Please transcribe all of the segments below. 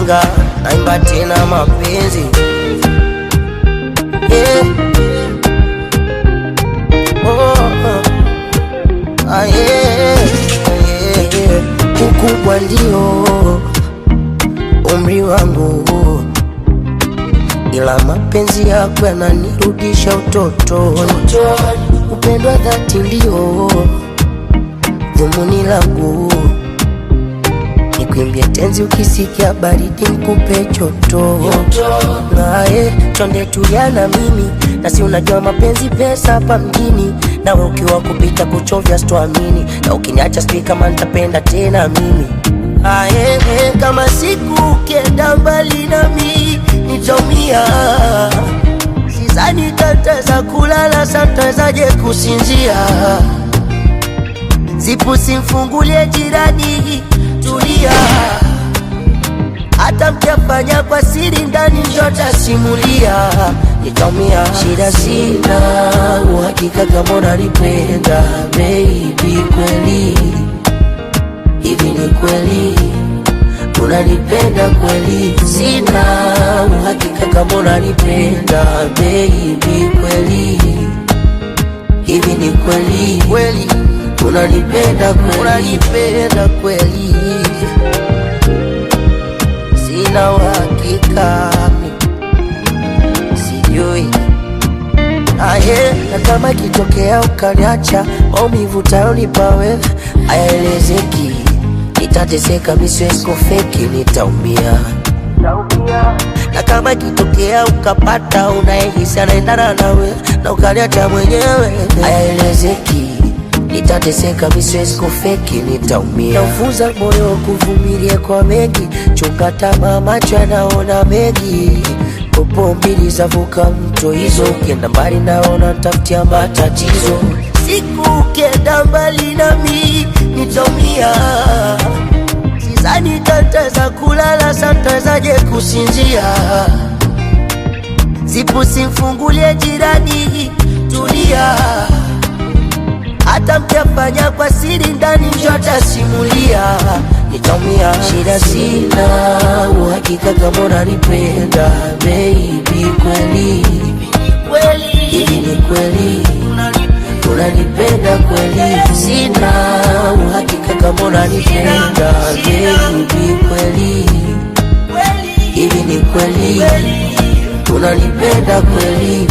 Shinga naimba tena mapenzi, yeah. Yeah. Ukubwa ndio umri wangu, ila mapenzi yako yananirudisha utotoni. Upendo wa dhati ndio dhumuni langu, nikuimbie tenzi ukisikia baridi nikupe joto. Nae chonde tulia na mimi, na si unajua mapenzi pesa hapa mjini. Na ukiwa kupita kuchovya sitoamini, na ukiniacha sijui kama nitapenda tena mimi. Kama siku ukienda mbali nami nitaumia, sizani tataweza kulala, satawezaje kusinzia. Zipu simfungulie jirani, tulia. Hata mkiafanya kwa siri ndani njota simulia, nitaumia. Shida sina uhakika kama unanipenda baby, kweli hivi ni kweli unanipenda kweli? Sina uhakika kama unanipenda baby, kweli hivi ni kweli kweli unanipenda kweli? Unanipenda kweli? Sina uhakika, sijui. Na kama kitokea ukaniacha, maumivu utayonipa wewe hayaelezeki. Nitateseka misiwezi kufeki, nitaumia. Na kama kitokea ukapata unayehisi anaendana nawe na ukaniacha mwenyewe, hayaelezeki. Nitateseka misiwezi kufeki, nitaumia. Naufunza moyo kuvumilia kwa mengi, chunga tamaa macho yanaona mengi. Popo mbili zavuka mto hizo, ukienda mbali naona nitafutia matatizo. Siku ukienda mbali nami nitaumia, sizani tataweza kulala, satawezaje kusinzia. Zipu simfungulie jirani, tulia. Hata mkiafanya kwa siri ndani njota simulia, nitaumia. Shida sina uhakika kama unanipenda baby, kweli hivi ni kweli unanipenda kweli? Sina uhakika kama unanipenda baby, kweli hivi ni kweli unanipenda kweli?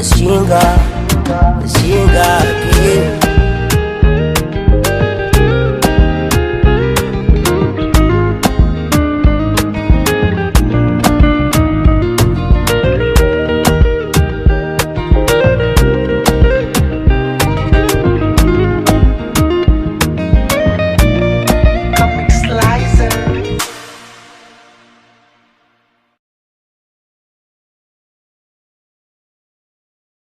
Shinga